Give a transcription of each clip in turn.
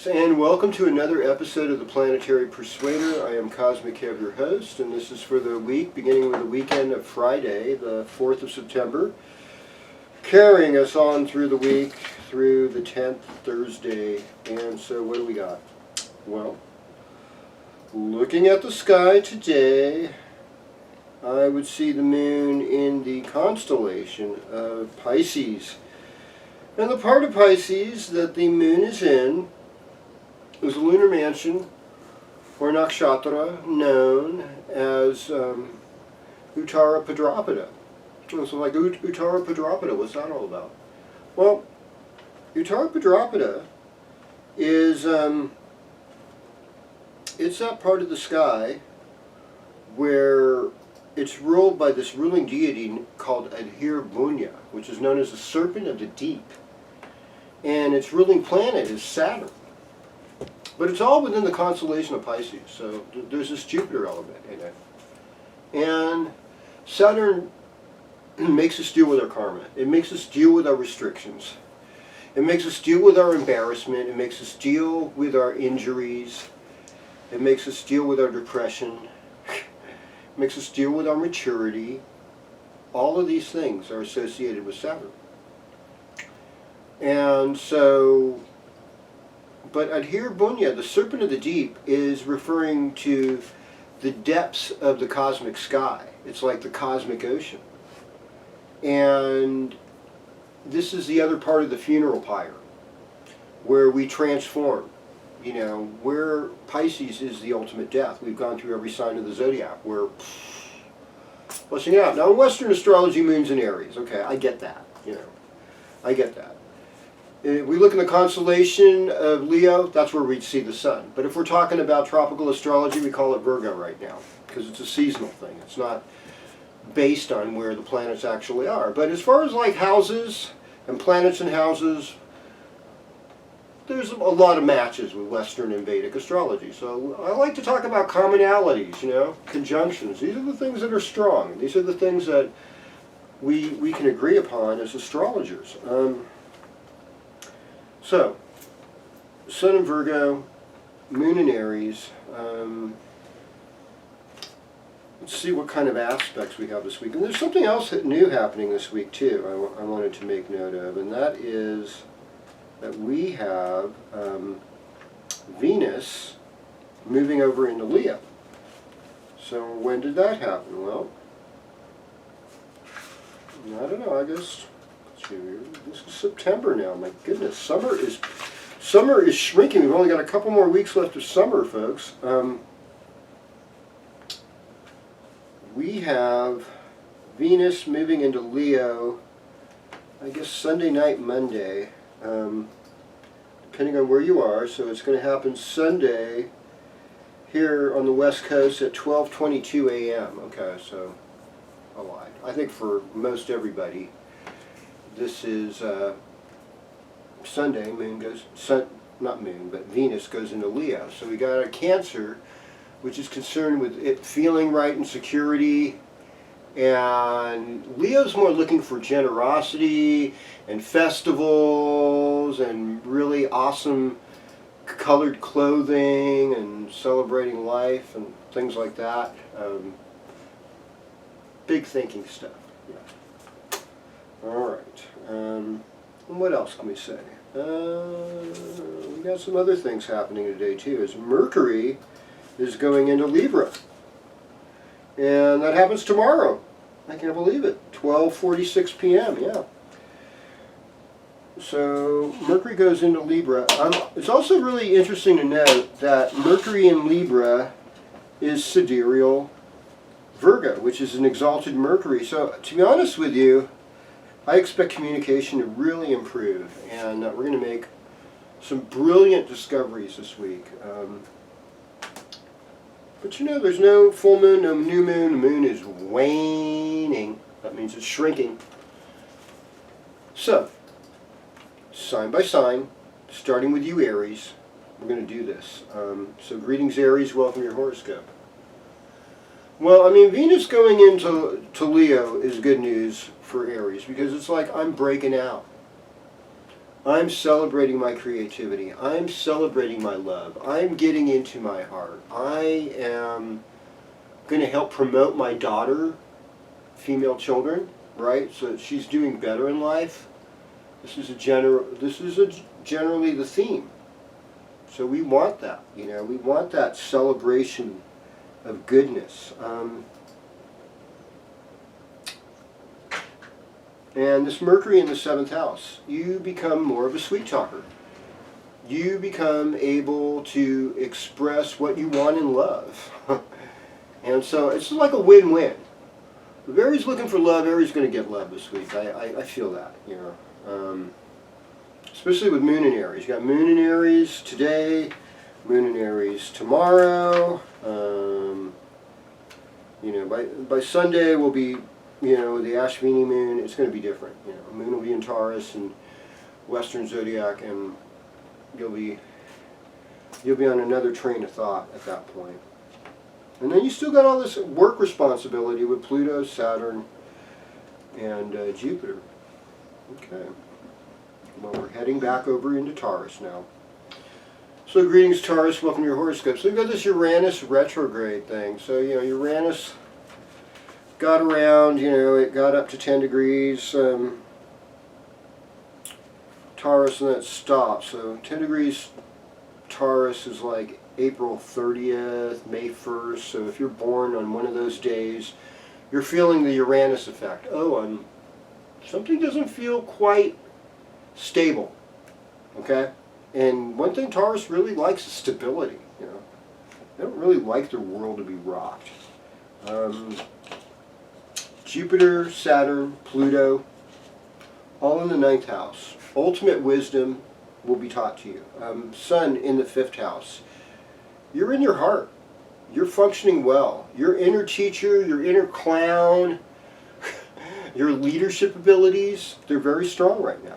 Greetings and welcome to another episode of the Planetary Persuader. I am KozMcKev, your host, and this is for the week beginning with the weekend of Friday, the 4th of September, carrying us on through the week through the 10th, Thursday. And so what do we got? Well, looking at the sky today, I would see the moon in the constellation of Pisces. And the part of Pisces that the moon is in is a lunar mansion, or nakshatra, known as Uttara Bhadrapada. So like Uttara Bhadrapada, what's that all about? Well, Uttara Bhadrapada is it's that part of the sky where it's ruled by this ruling deity called Adhir, which is known as the serpent of the deep. And its ruling planet is Saturn. But it's all within the constellation of Pisces, so there's this Jupiter element in it. And Saturn makes us deal with our karma. It makes us deal with our restrictions. It makes us deal with our embarrassment. It makes us deal with our injuries. It makes us deal with our depression. It makes us deal with our maturity. All of these things are associated with Saturn. And so, but Adhir, the serpent of the deep, is referring to the depths of the cosmic sky. It's like the cosmic ocean. And this is the other part of the funeral pyre, where we transform. You know, where Pisces is the ultimate death. We've gone through every sign of the zodiac. We're flushing it out. Now, in Western astrology, moon's in Aries. Okay, I get that. You know, I get that. If we look in the constellation of Leo, that's where we'd see the sun. But if we're talking about tropical astrology, we call it Virgo right now, because it's a seasonal thing. It's not based on where the planets actually are. But as far as like houses and planets and houses, there's a lot of matches with Western and Vedic astrology. So I like to talk about commonalities, you know, conjunctions. These are the things that are strong. These are the things that we can agree upon as astrologers. So, Sun in Virgo, Moon in Aries. Let's see what kind of aspects we have this week. And there's something else new happening this week too I wanted to make note of, and that is that we have Venus moving over into Leo. So when did that happen? Well, I don't know, I guess this is September now. My goodness, summer is shrinking. We've only got a couple more weeks left of summer, folks. We have Venus moving into Leo, I guess Sunday night, Monday, depending on where you are. So it's going to happen Sunday here on the West Coast at 12:22 a.m. Okay, so I lied. I think for most everybody, this is Sunday. Venus goes into Leo. So we got a Cancer, which is concerned with it feeling right and security. And Leo's more looking for generosity and festivals and really awesome colored clothing and celebrating life and things like that. Big thinking stuff. Yeah. All right. And what else can we say? We got some other things happening today too. As Mercury is going into Libra, and that happens tomorrow. I can't believe it. 12:46 p.m. Yeah. So Mercury goes into Libra. It's also really interesting to note that Mercury in Libra is sidereal Virgo, which is an exalted Mercury. So to be honest with you, I expect communication to really improve, and we're going to make some brilliant discoveries this week. But you know, there's no full moon, no new moon. The moon is waning. That means it's shrinking. So, sign by sign, starting with you, Aries, we're going to do this. So greetings, Aries. Welcome to your horoscope. Well, I mean, Venus going into Leo is good news for Aries, because it's like, I'm breaking out. I'm celebrating my creativity. I'm celebrating my love. I'm getting into my heart. I am going to help promote my daughter, female children, right? So that she's doing better in life. This is generally the theme. So we want that, you know, we want that celebration of goodness. And this Mercury in the 7th house, you become more of a sweet talker. You become able to express what you want in love. And so it's like a win-win. If Aries looking for love, Aries going to get love this week. I feel that, you know. Especially with Moon in Aries. You got Moon in Aries today, Moon in Aries tomorrow. You know, by Sunday will be, you know, the Ashvini moon. It's going to be different. You know, Moon will be in Taurus and Western Zodiac, and you'll be on another train of thought at that point. And then you still got all this work responsibility with Pluto, Saturn, and Jupiter. Okay. Well, we're heading back over into Taurus now. So greetings, Taurus. Welcome to your horoscope. So we've got this Uranus retrograde thing. So, you know, Uranus got around, you know, it got up to 10 degrees Taurus, and then it stopped. So 10 degrees Taurus is like April 30th, May 1st. So if you're born on one of those days, you're feeling the Uranus effect. Oh, something doesn't feel quite stable. Okay? And one thing Taurus really likes is stability. You know, they don't really like their world to be rocked. Jupiter, Saturn, Pluto, all in the 9th house. Ultimate wisdom will be taught to you. Sun in the 5th house. You're in your heart. You're functioning well. Your inner teacher, your inner clown, your leadership abilities, they're very strong right now.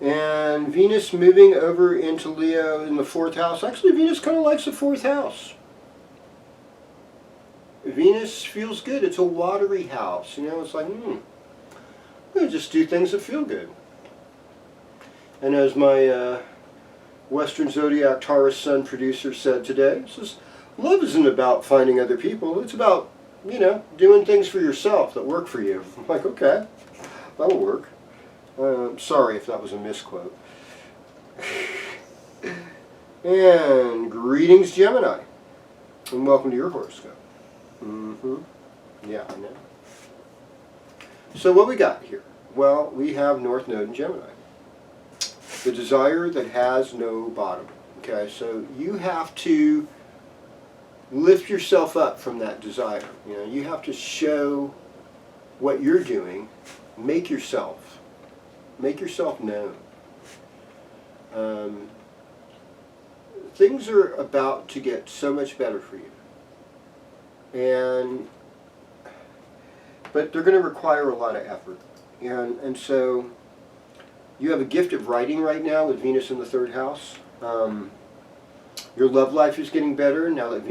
And Venus moving over into Leo in the 4th house. Actually, Venus kind of likes the 4th house. Venus feels good. It's a watery house. You know, it's like, I'm going to just do things that feel good. And as my Western Zodiac Taurus Sun producer said today, it says, love isn't about finding other people. It's about, you know, doing things for yourself that work for you. I'm like, okay, that'll work. Sorry if that was a misquote. And greetings, Gemini. And welcome to your horoscope. Yeah, I know. So what we got here? Well, we have North Node in Gemini. The desire that has no bottom. Okay, so you have to lift yourself up from that desire. You know, you have to show what you're doing. Make yourself known. Things are about to get so much better for you. But they're going to require a lot of effort. And so you have a gift of writing right now with Venus in the 3rd house. Your love life is getting better now that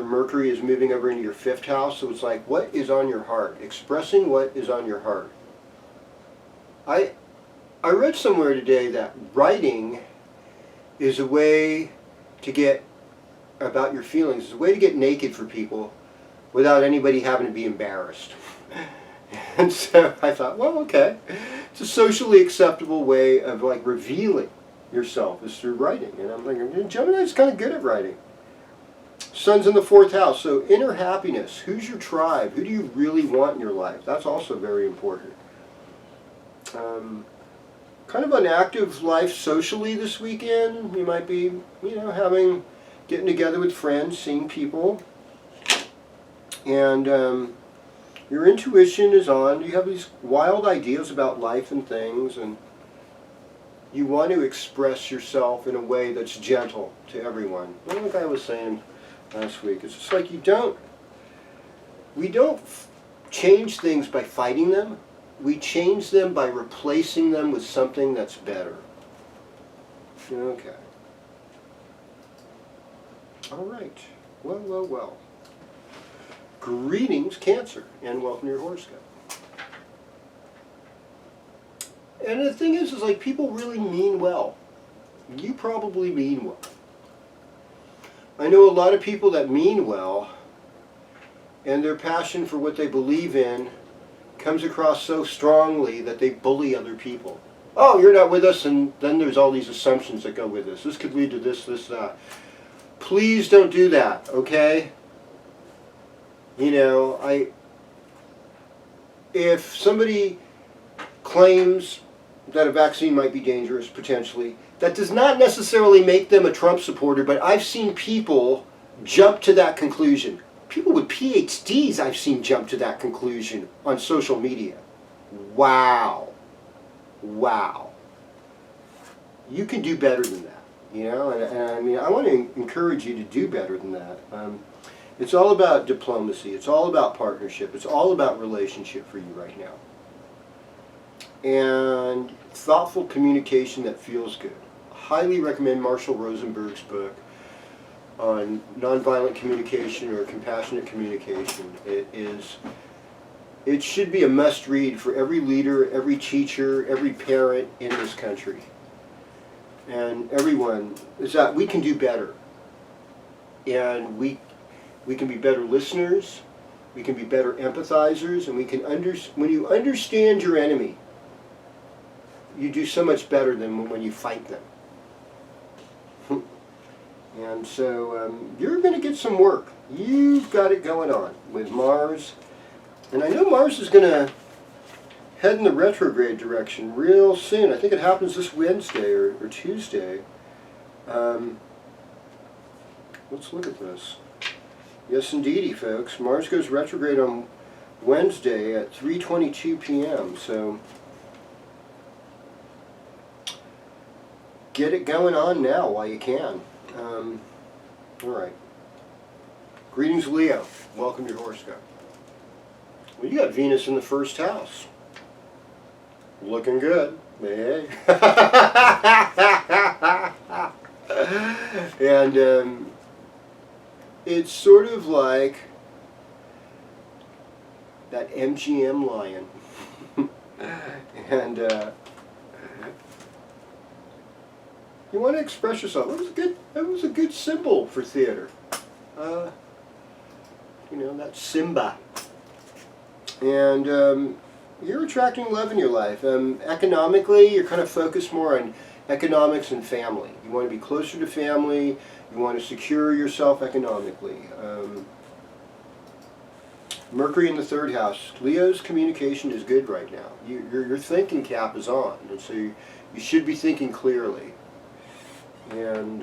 Mercury is moving over into your 5th house. So it's like, what is on your heart? Expressing what is on your heart. I read somewhere today that writing is a way to get about your feelings. It's a way to get naked for people without anybody having to be embarrassed. And so I thought, well, okay. It's a socially acceptable way of like revealing yourself is through writing. And I'm thinking, Gemini's kind of good at writing. Sun's in the 4th house, so inner happiness. Who's your tribe? Who do you really want in your life? That's also very important. Kind of an active life socially this weekend. You might be, you know, getting together with friends, seeing people. And your intuition is on. You have these wild ideas about life and things, and you want to express yourself in a way that's gentle to everyone. Like I was saying last week, it's just like we don't change things by fighting them. We change them by replacing them with something that's better. Okay. All right. Well. Greetings, Cancer, and welcome to your horoscope. And the thing is like people really mean well. You probably mean well. I know a lot of people that mean well, and their passion for what they believe in comes across so strongly that they bully other people. Oh, you're not with us, and then there's all these assumptions that go with this. This could lead to this, that. Please don't do that, okay? You know, if somebody claims that a vaccine might be dangerous, potentially, that does not necessarily make them a Trump supporter, but I've seen people jump to that conclusion. People with PhDs I've seen jump to that conclusion on social media. Wow. Wow. You can do better than that, you know, and I mean, I want to encourage you to do better than that. It's all about diplomacy. It's all about partnership. It's all about relationship for you right now. And thoughtful communication that feels good. Highly recommend Marshall Rosenberg's book on nonviolent communication or compassionate communication. It should be a must-read for every leader, every teacher, every parent in this country. And everyone, is that we can do better. And we can be better listeners, we can be better empathizers, and we can when you understand your enemy, you do so much better than when you fight them. And so you're going to get some work. You've got it going on with Mars. And I know Mars is going to head in the retrograde direction real soon. I think it happens this Wednesday or Tuesday. Let's look at this. Yes, indeedy, folks. Mars goes retrograde on Wednesday at 3:22 p.m. So get it going on now while you can. All right. Greetings, Leo. Welcome to your horoscope. Well, you got Venus in the first house. Looking good. Hey. And it's sort of like that MGM lion. And you want to express yourself. That was a good symbol for theater. You know, that's Simba. And you're attracting love in your life. Economically, you're kind of focused more on economics and family. You want to be closer to family. You want to secure yourself economically. Mercury in the third house. Leo's communication is good right now. Your thinking cap is on, and so you should be thinking clearly. And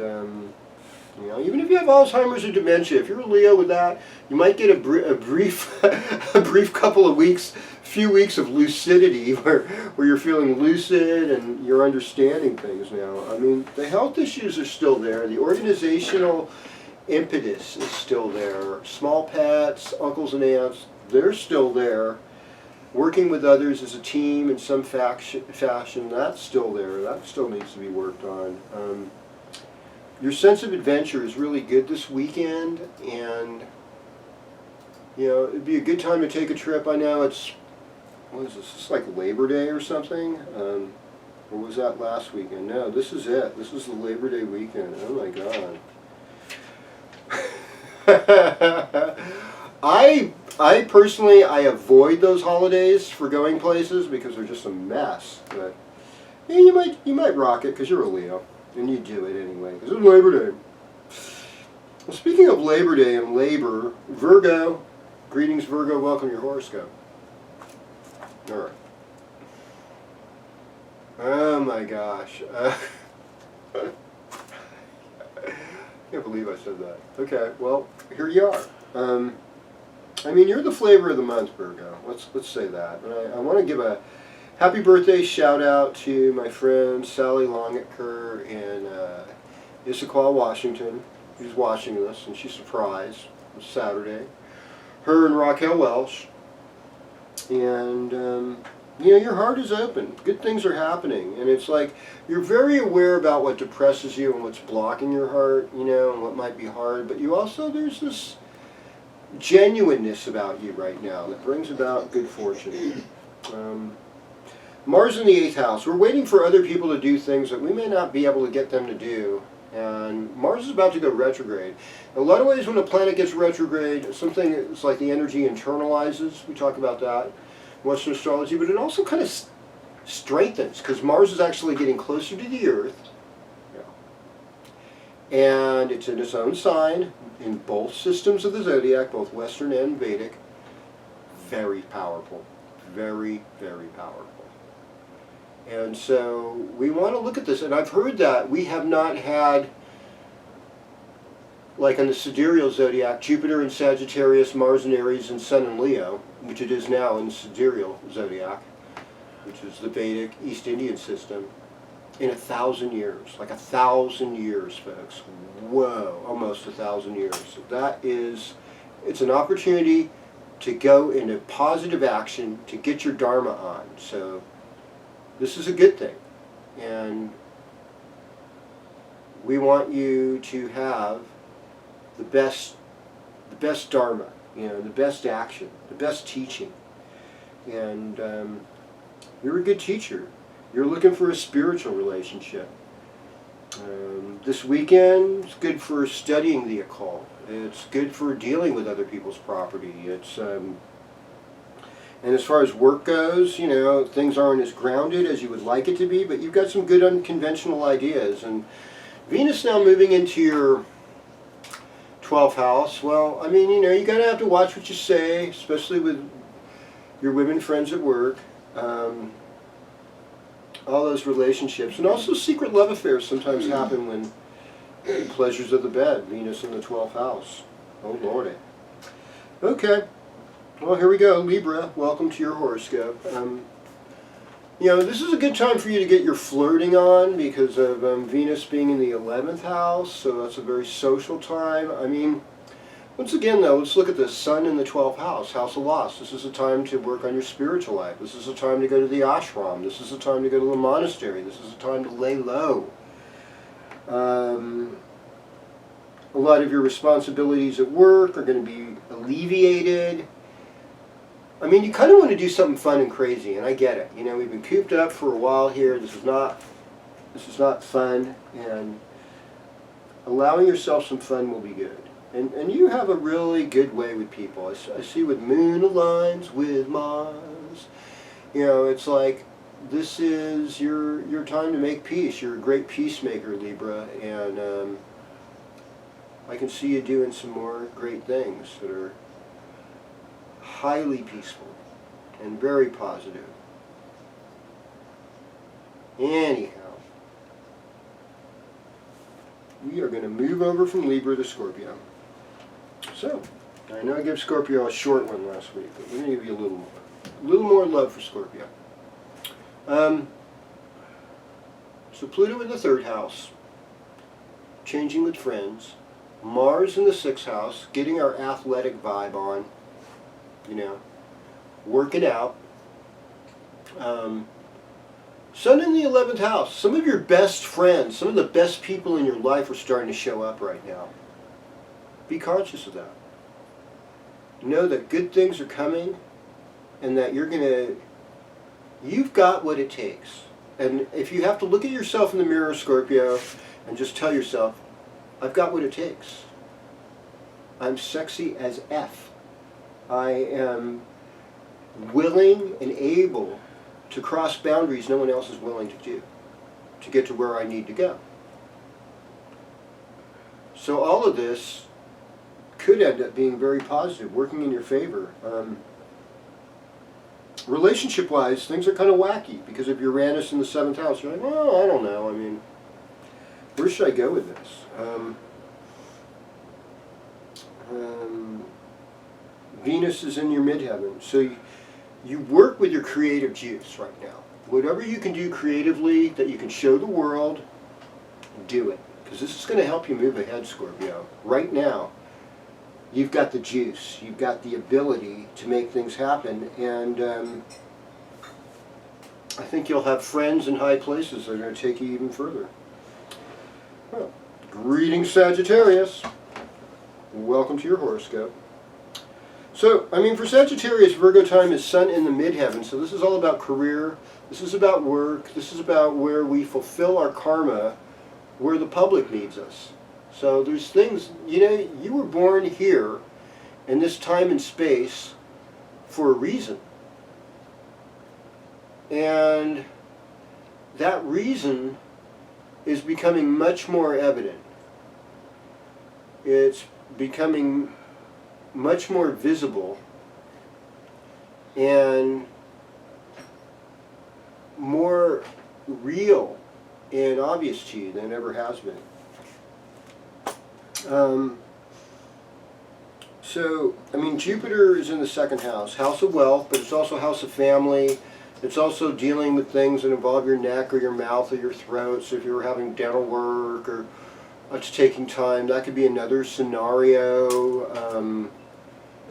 you know, even if you have Alzheimer's or dementia, if you're a Leo with that, you might get a brief a brief couple of weeks, few weeks of lucidity where you're feeling lucid and you're understanding things now. I mean, the health issues are still there. The organizational impetus is still there. Small pets, uncles and aunts, they're still there. Working with others as a team in some fashion, that's still there. That still needs to be worked on. Your sense of adventure is really good this weekend, and you know, it'd be a good time to take a trip. I know it's, what is this? It's like Labor Day or something? Or was that last weekend? No, this is it. This is the Labor Day weekend. Oh my God. I personally, I avoid those holidays for going places because they're just a mess. But yeah, you might rock it because you're a Leo. And you do it anyway, because it's Labor Day. Well, speaking of Labor Day and labor, Virgo, greetings Virgo, welcome to your horoscope. Alright. Oh my gosh. I can't believe I said that. Okay, well, here you are. I mean, you're the flavor of the month, Virgo. Let's say that. And I want to give a happy birthday shout out to my friend Sally Longacre in Issaquah, Washington. She's watching this and she's surprised. It's Saturday. Her and Raquel Welsh. And you know, your heart is open. Good things are happening. And it's like you're very aware about what depresses you and what's blocking your heart, you know, and what might be hard. But you also, there's this genuineness about you right now that brings about good fortune. Mars in the 8th house. We're waiting for other people to do things that we may not be able to get them to do. And Mars is about to go retrograde. In a lot of ways, when a planet gets retrograde, something is like the energy internalizes. We talk about that in Western astrology, but it also kind of strengthens, because Mars is actually getting closer to the Earth. And it's in its own sign in both systems of the zodiac, both Western and Vedic. Very powerful. Very, very powerful. And so we want to look at this. And I've heard that we have not had, like on the sidereal zodiac, Jupiter in Sagittarius, Mars in Aries, and Sun in Leo, which it is now in the sidereal zodiac, which is the Vedic East Indian system, in 1,000 years. Like 1,000 years, folks. Whoa, almost 1,000 years. So that is, it's an opportunity to go into positive action to get your Dharma on. So this is a good thing. And we want you to have the best Dharma, you know, the best action, the best teaching. And you're a good teacher. You're looking for a spiritual relationship. This weekend is good for studying the occult. It's good for dealing with other people's property. It's and as far as work goes, you know, things aren't as grounded as you would like it to be, but you've got some good unconventional ideas. And Venus now moving into your 12th house. Well, I mean, you know, you gotta have to watch what you say, especially with your women friends at work. All those relationships, and also secret love affairs sometimes happen when pleasures of the bed, Venus in the 12th house. Oh lordy. Okay, well, here we go. Libra, welcome to your horoscope. You know, this is a good time for you to get your flirting on because of Venus being in the 11th house, so that's a very social time. I mean, once again, though, let's look at the Sun in the 12th house, House of Loss. This is a time to work on your spiritual life. This is a time to go to the ashram. This is a time to go to the monastery. This is a time to lay low. A lot of your responsibilities at work are going to be alleviated. I mean, you kind of want to do something fun and crazy, and I get it. You know, we've been cooped up for a while here. This is not fun, and allowing yourself some fun will be good. And you have a really good way with people. I see with Moon aligns with Mars. You know, it's like this is your time to make peace. You're a great peacemaker, Libra, and I can see you doing some more great things that are highly peaceful and very positive. Anyhow, we are going to move over from Libra to Scorpio. So, I know I gave Scorpio a short one last week, but we're going to give you a little more love for Scorpio. So Pluto in the 3rd house, changing with friends. Mars in the 6th house, getting our athletic vibe on, you know, working out. Sun in the 11th house. Some of your best friends, some of the best people in your life are starting to show up right now. Be conscious of that. Know that good things are coming and that you've got what it takes. And if you have to look at yourself in the mirror, Scorpio, and just tell yourself, I've got what it takes. I'm sexy as F. I am willing and able to cross boundaries no one else is willing to do, to get to where I need to go. So all of this could end up being very positive, working in your favor. Relationship-wise, things are kind of wacky because of Uranus in the 7th house. You're like, well, I don't know. I mean, where should I go with this? Venus is in your midheaven, so you work with your creative juice right now. Whatever you can do creatively that you can show the world, do it. Because this is going to help you move ahead, Scorpio. Right now, you've got the juice. You've got the ability to make things happen. And I think you'll have friends in high places that are going to take you even further. Well, greetings, Sagittarius. Welcome to your horoscope. So, I mean, for Sagittarius, Virgo time is Sun in the midheaven, so this is all about career, this is about work, this is about where we fulfill our karma, where the public needs us. So there's things, you know, you were born here in this time and space for a reason. And that reason is becoming much more evident. It's becoming much more visible and more real and obvious to you than it ever has been. So, I mean, Jupiter is in the second house, house of wealth, but it's also house of family. It's also dealing with things that involve your neck or your mouth or your throat. So if you were having dental work or it's taking time, that could be another scenario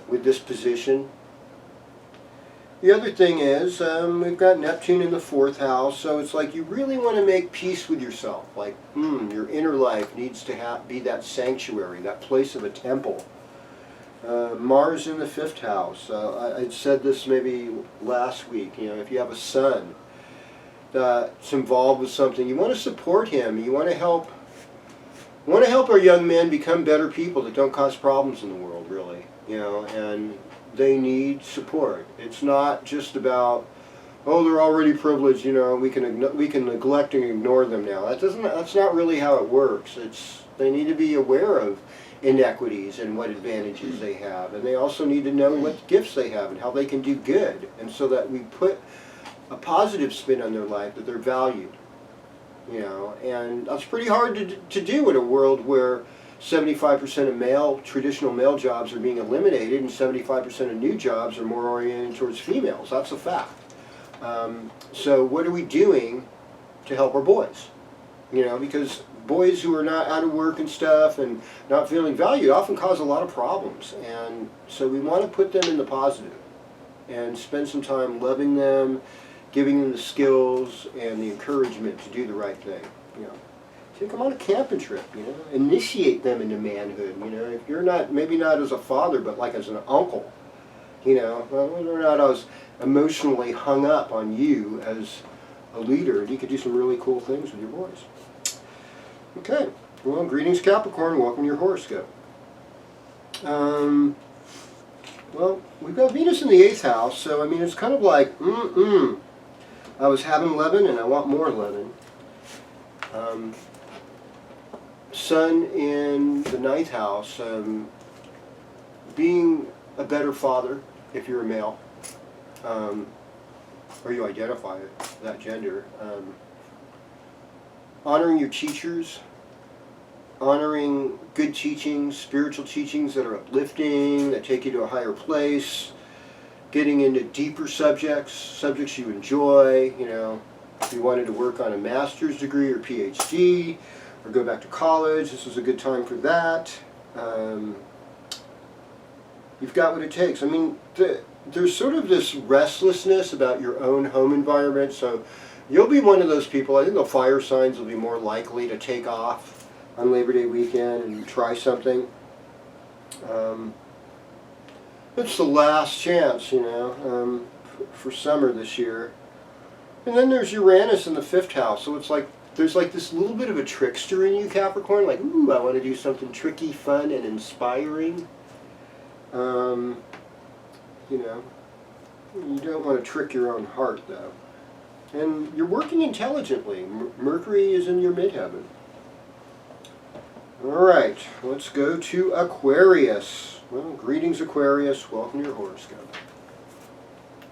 with this position. The other thing is, we've got Neptune in the fourth house, so it's like you really want to make peace with yourself. Like, your inner life needs to be that sanctuary, that place of a temple. Mars in the fifth house. I said this maybe last week. You know, if you have a son that's involved with something, you want to support him. You want to help. Our young men become better people that don't cause problems in the world, really. You know, and they need support. It's not just about, oh, they're already privileged. You know, we can neglect and ignore them now. That's not really how it works. They need to be aware of inequities and what advantages they have, and they also need to know what gifts they have and how they can do good, and so that we put a positive spin on their life, that they're valued, you know. And that's pretty hard to do in a world where 75% of traditional male jobs are being eliminated and 75% of new jobs are more oriented towards females. That's a fact. So what are we doing to help our boys? You know, because boys who are not out of work and stuff and not feeling valued often cause a lot of problems. And so we want to put them in the positive and spend some time loving them, giving them the skills and the encouragement to do the right thing. You know, take them on a camping trip, you know, initiate them into manhood. You know, if you're not, maybe not as a father, but like as an uncle, you know, well, they're not as emotionally hung up on you as a leader, and you could do some really cool things with your boys. Okay, well, greetings Capricorn, welcome to your horoscope. Well, we've got Venus in the 8th house, so I mean it's kind of like, I was having lemon and I want more lemon. Sun in the 9th house, being a better father if you're a male, or you identify that gender. Honoring your teachers, honoring good teachings, spiritual teachings that are uplifting, that take you to a higher place, getting into deeper subjects you enjoy. You know, if you wanted to work on a master's degree or PhD, or go back to college, this is a good time for that. You've got what it takes. I mean, there's sort of this restlessness about your own home environment, so you'll be one of those people. I think the fire signs will be more likely to take off on Labor Day weekend and try something. It's the last chance, you know, for summer this year. And then there's Uranus in the 5th house, so it's like there's like this little bit of a trickster in you, Capricorn, like, ooh, I want to do something tricky, fun, and inspiring. You know, you don't want to trick your own heart, though. And you're working intelligently. Mercury is in your midheaven. All right, let's go to Aquarius. Well, greetings Aquarius. Welcome to your horoscope.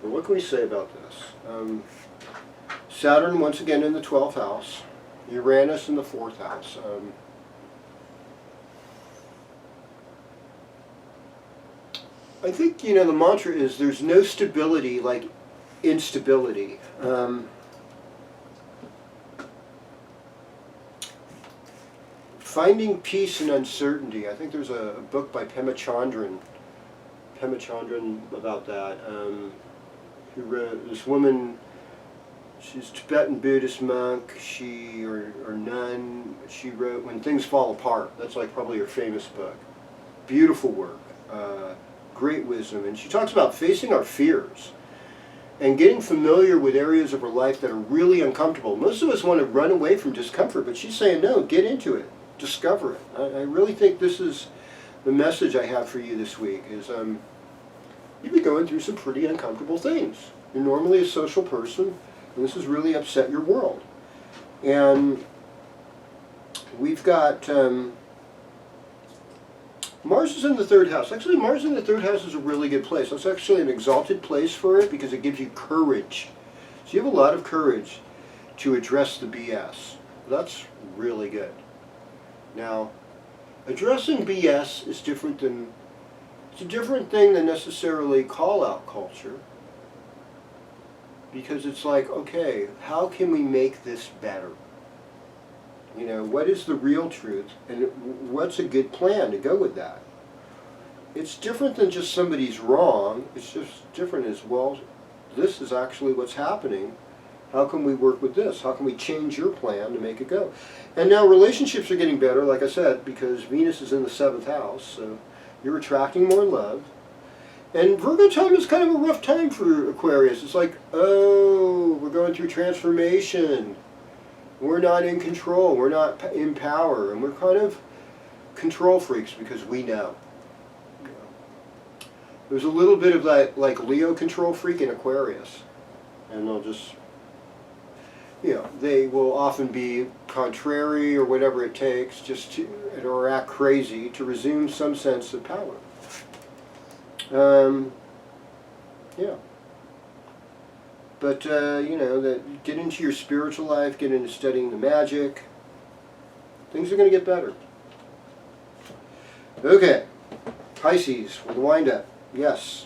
Well, what can we say about this? Saturn once again in the 12th house. Uranus in the 4th house. I think, you know, the mantra is there's no stability like instability. Finding peace in uncertainty. I think there's a book by Pema Chödrön about that. Who wrote, this woman, she's a Tibetan Buddhist monk, or nun, she wrote When Things Fall Apart. That's like probably her famous book. Beautiful work. great wisdom. And she talks about facing our fears and getting familiar with areas of our life that are really uncomfortable. Most of us want to run away from discomfort, but she's saying, no, get into it, discover it. I really think this is the message I have for you this week, is you've been going through some pretty uncomfortable things. You're normally a social person, and this has really upset your world. And we've got Mars is in the third house. Actually, Mars in the third house is a really good place. It's actually an exalted place for it because it gives you courage. So you have a lot of courage to address the BS. That's really good. Now, addressing BS is different than, it's a different thing than necessarily call-out culture. Because it's like, okay, how can we make this better? You know, what is the real truth, and what's a good plan to go with that? It's different than just somebody's wrong. It's just different as, well, this is actually what's happening. How can we work with this? How can we change your plan to make it go? And now relationships are getting better, like I said, because Venus is in the 7th house, so you're attracting more love. And Virgo time is kind of a rough time for Aquarius. It's like, oh, we're going through transformation. We're not in control. We're not in power. And we're kind of control freaks because we know. There's a little bit of that, like Leo control freak in Aquarius. And they'll just, you know, they will often be contrary or whatever it takes just to, or act crazy to resume some sense of power. Yeah. But, you know, that get into your spiritual life, get into studying the magic. Things are going to get better. Okay. Pisces, with the wind-up. Yes.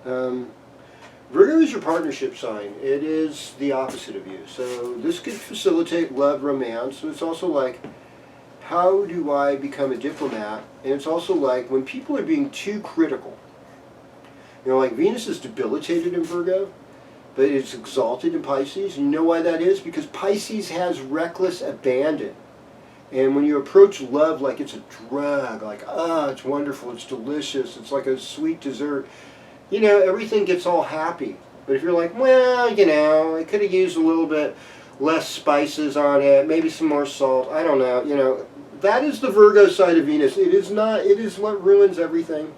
Virgo is your partnership sign. It is the opposite of you. So this could facilitate love, romance. And it's also like, how do I become a diplomat? And it's also like, when people are being too critical. You know, like Venus is debilitated in Virgo, but it's exalted in Pisces. And you know why that is? Because Pisces has reckless abandon. And when you approach love like it's a drug, like, ah, it's wonderful, it's delicious, it's like a sweet dessert, you know, everything gets all happy. But if you're like, well, you know, I could have used a little bit less spices on it, maybe some more salt, I don't know, you know, that is the Virgo side of Venus. It is not, it is what ruins everything.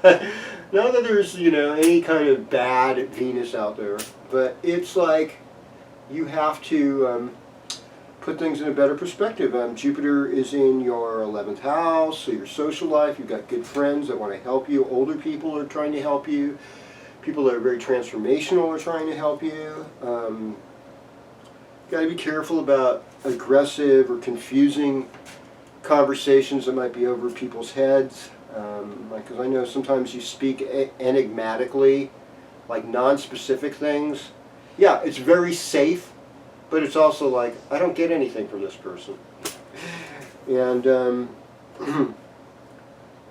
Not that there's, you know, any kind of bad Venus out there, but it's like you have to put things in a better perspective. Jupiter is in your 11th house, so your social life, you've got good friends that want to help you. Older people are trying to help you. People that are very transformational are trying to help you. Got to be careful about aggressive or confusing conversations that might be over people's heads. Because I know sometimes you speak enigmatically, like non-specific things. Yeah, it's very safe, but it's also like, I don't get anything from this person. And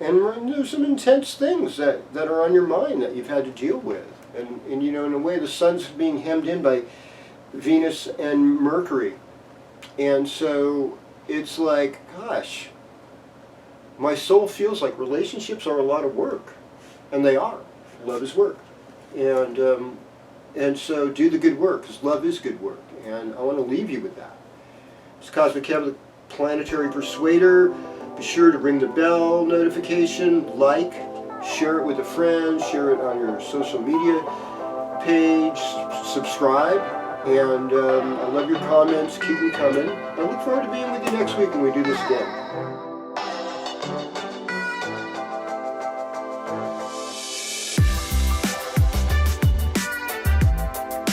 and there's some intense things that are on your mind that you've had to deal with. And you know, in a way, the sun's being hemmed in by Venus and Mercury. And so it's like, gosh, my soul feels like relationships are a lot of work. And they are. Love is work. And so do the good work, because love is good work. And I want to leave you with that. It's KozMcKev, the Planetary Persuader. Be sure to ring the bell notification, like, share it with a friend, share it on your social media page, subscribe. And I love your comments. Keep them coming. I look forward to being with you next week when we do this again.